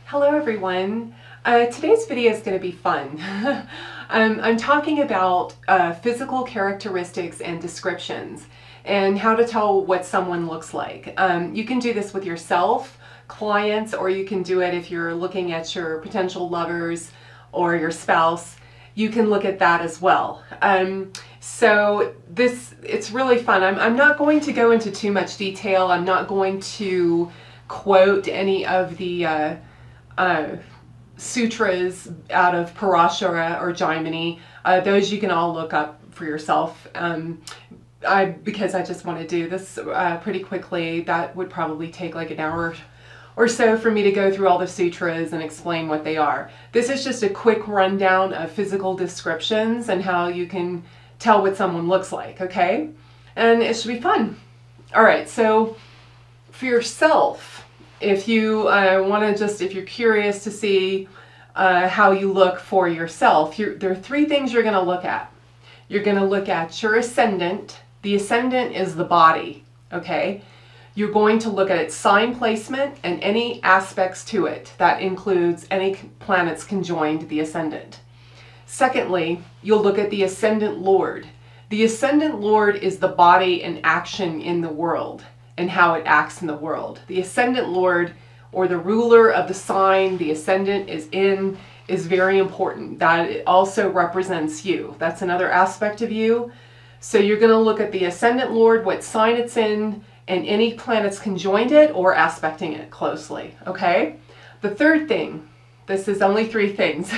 Hello everyone. Today's video is going to be fun. I'm talking about physical characteristics and descriptions and how to tell what someone looks like. You can do this with yourself, clients, or you can do it if you're looking at your potential lovers or your spouse. You can look at that as well. So it's really fun. I'm not going to go into too much detail. I'm not going to quote any of the sutras out of Parashara or Jaimini. Those you can all look up for yourself. Because I just want to do this pretty quickly. That would probably take like an hour or so for me to go through all the sutras and explain what they are. This is just a quick rundown of physical descriptions and how you can tell what someone looks like, okay? And it should be fun. All right, so for yourself, if you if you're curious to see how you look for yourself, there are three things you're going to look at. You're going to look at your ascendant. The ascendant is the body, okay? You're going to look at its sign placement and any aspects to it. That includes any planets conjoined to the ascendant. Secondly, you'll look at the Ascendant Lord. The Ascendant Lord is the body and action in the world and how it acts in the world. The Ascendant Lord, or the ruler of the sign the ascendant is very important. That it also represents you. That's another aspect of you. So you're going to look at the Ascendant Lord, what sign it's in, and any planets conjoined it or aspecting it closely, okay? The third thing, this is only three things.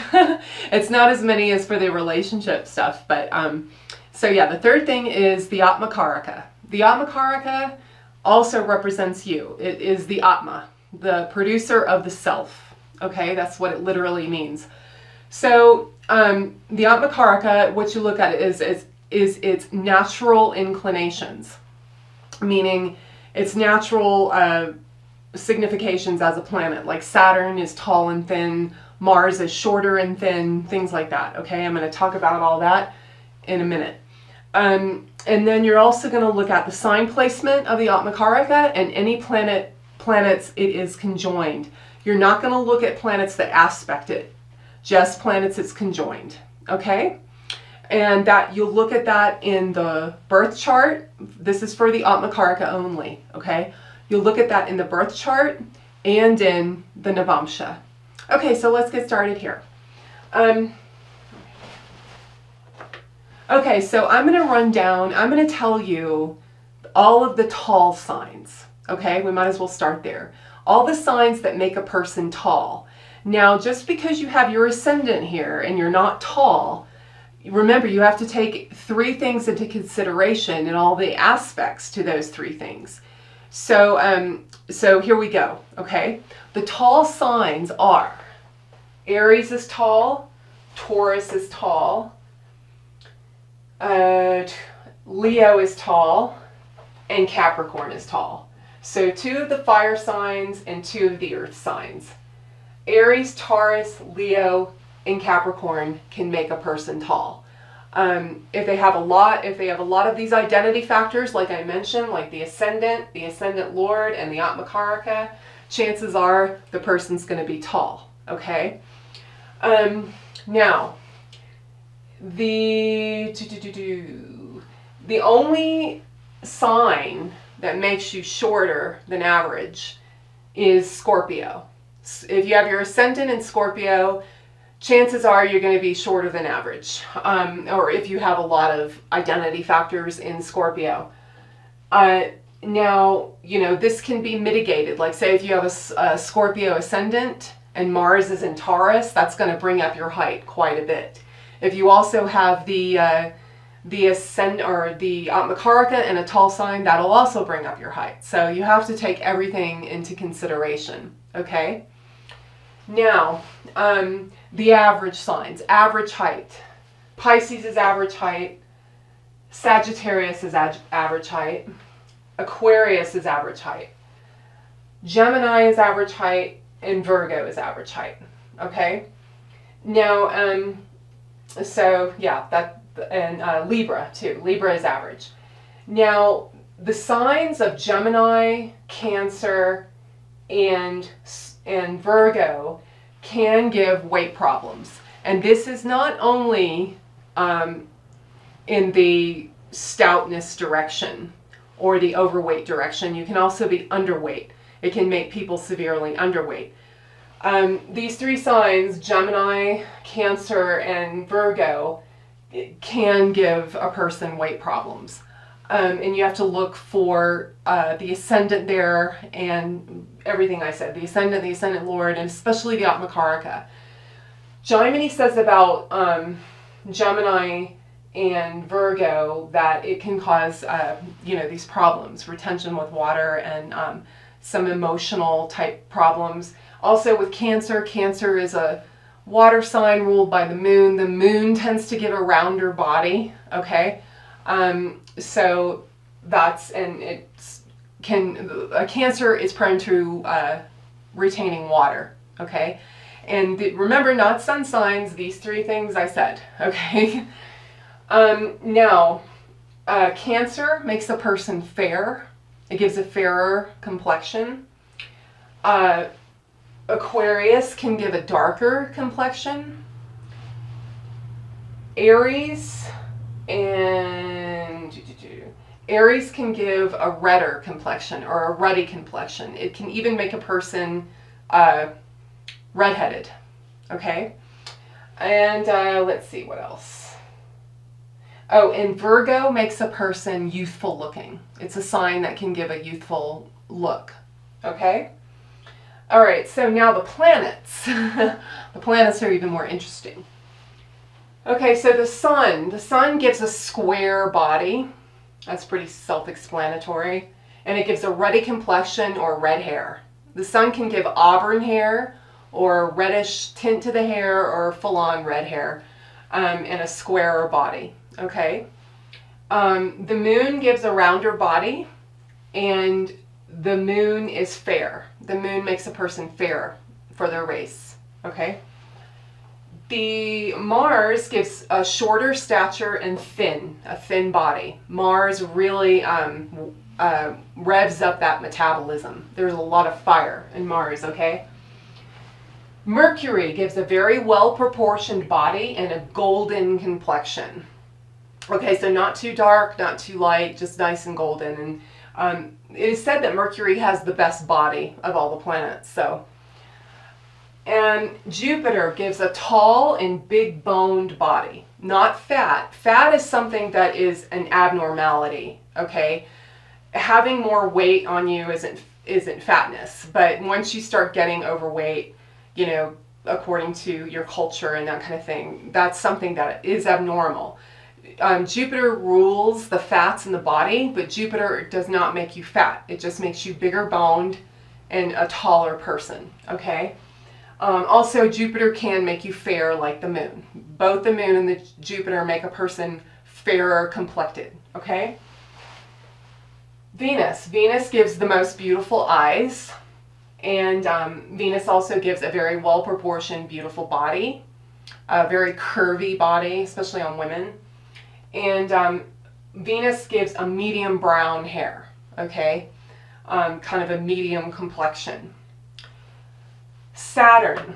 It's not as many as for the relationship stuff, but so yeah, the third thing is the Atma Carroca. The Atma Carroca also represents you. It is the Atma, the producer of the self, okay? That's what it literally means. So the Atma Carroca, what you look at is its natural inclinations, meaning its natural significations as a planet. Like Saturn is tall and thin, Mars is shorter and thin, things like that, okay? I'm going to talk about all that in a minute. And then you're also going to look at the sign placement of the Atma Carroca and any planets it is conjoined. You're not going to look at planets that aspect it, just planets it's conjoined, okay? And that you'll look at that in the birth chart. This is for the Atma Carroca only, okay? You'll look at that in the birth chart and in the Navamsha. Okay, so let's get started here. Okay, so I'm going to run down, I'm going to tell you all of the tall signs, okay? We might as well start there. All the signs that make a person tall. Now, just because you have your ascendant here and you're not tall, remember, you have to take three things into consideration and all the aspects to those three things. So, so here we go, okay? The tall signs are Aries is tall, Taurus is tall, Leo is tall, and Capricorn is tall. So two of the fire signs and two of the earth signs. Aries, Taurus, Leo, and Capricorn can make a person tall. If they have a lot of these identity factors, like I mentioned, like the Ascendant Lord, and the Atma Carroca, chances are the person's going to be tall, okay? Now, the only sign that makes you shorter than average is Scorpio. If you have your Ascendant in Scorpio, chances are you're going to be shorter than average, or if you have a lot of identity factors in Scorpio. Now, you know, this can be mitigated. Like say if you have a Scorpio ascendant and Mars is in Taurus, that's going to bring up your height quite a bit. If you also have the Ascendant or the Atma Carroca and a tall sign, that'll also bring up your height. So you have to take everything into consideration, okay? Now, the average signs, average height. Pisces is average height. Sagittarius is average height. Aquarius is average height. Gemini is average height. And Virgo is average height. Okay? Now, so yeah, and Libra too. Libra is average. Now, the signs of Gemini, Cancer, and and Virgo can give weight problems. And this is not only in the stoutness direction or the overweight direction. You can also be underweight. It can make people severely underweight. These three signs, Gemini, Cancer, and Virgo, can give a person weight problems. And you have to look for the Ascendant there and everything I said, the Ascendant Lord, and especially the Atma Carroca. Gemini says about Gemini and Virgo that it can cause, these problems, retention with water and some emotional type problems. Also with Cancer, Cancer is a water sign ruled by the moon. The moon tends to give a rounder body, okay? So that's, and Cancer is prone to retaining water, okay? And remember, not sun signs, these three things I said, okay? Now, Cancer makes a person fair. It gives a fairer complexion. Aquarius can give a darker complexion. Aries can give a redder complexion or a ruddy complexion. It can even make a person redheaded, okay? And let's see what else. Oh, and Virgo makes a person youthful looking. It's a sign that can give a youthful look, okay? All right, so now the planets. The planets are even more interesting. Okay, so the sun gives a square body. That's pretty self-explanatory. And it gives a ruddy complexion or red hair. The sun can give auburn hair or reddish tint to the hair or full-on red hair and a squarer body, okay? The moon gives a rounder body, and the moon is fair. The moon makes a person fair for their race, okay? The Mars gives a shorter stature and a thin body. Mars really revs up that metabolism. There's a lot of fire in Mars, okay? Mercury gives a very well-proportioned body and a golden complexion. Okay, so not too dark, not too light, just nice and golden. And it is said that Mercury has the best body of all the planets, so. And Jupiter gives a tall and big boned body, not fat. Fat is something that is an abnormality, okay? Having more weight on you isn't fatness, but once you start getting overweight, you know, according to your culture and that kind of thing, that's something that is abnormal. Jupiter rules the fats in the body, but Jupiter does not make you fat. It just makes you bigger boned and a taller person, okay? Also, Jupiter can make you fair like the moon. Both the moon and the Jupiter make a person fairer complected, okay? Venus gives the most beautiful eyes, and Venus also gives a very well-proportioned, beautiful body, a very curvy body, especially on women. And Venus gives a medium brown hair, okay? Kind of a medium complexion. Saturn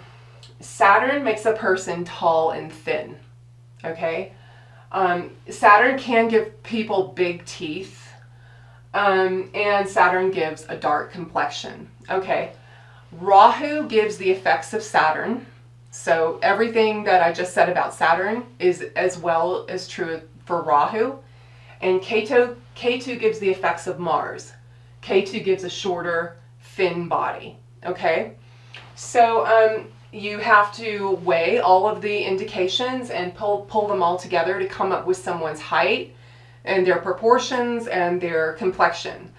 makes a person tall and thin, okay? Saturn can give people big teeth, and Saturn gives a dark complexion, okay? Rahu gives the effects of Saturn, so everything that I just said about Saturn is as well as true for Rahu. And Ketu gives the effects of Mars. Ketu gives a shorter, thin body, okay? So you have to weigh all of the indications and pull them all together to come up with someone's height and their proportions and their complexion.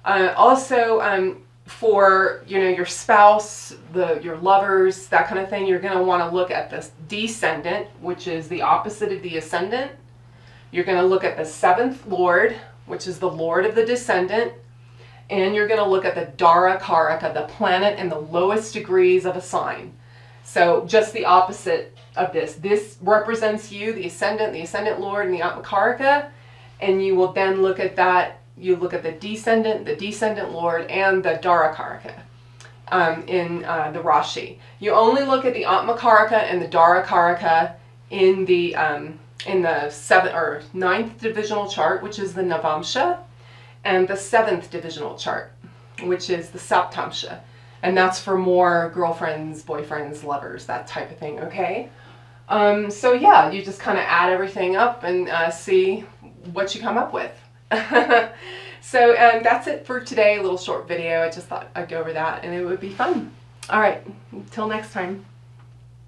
Also, for your spouse, your lovers, that kind of thing, you're going to want to look at the Descendant, which is the opposite of the Ascendant. You're going to look at the 7th Lord, which is the Lord of the Descendant. And you're going to look at the darakaraka, the planet in the lowest degrees of a sign. So just the opposite of this. This represents you, the Ascendant Lord, and the Atma Carroca. And you will then look at that. You look at the Descendant Lord, and the darakaraka. in the Rashi. You only look at the Atma Carroca and the darakaraka in the 7th or 9th divisional chart, which is the Navamsha, and the 7th divisional chart, which is the Saptamsha. And that's for more girlfriends, boyfriends, lovers, that type of thing, okay? So yeah, you just kind of add everything up and see what you come up with. So that's it for today, a little short video. I just thought I'd go over that and it would be fun. All right, until next time.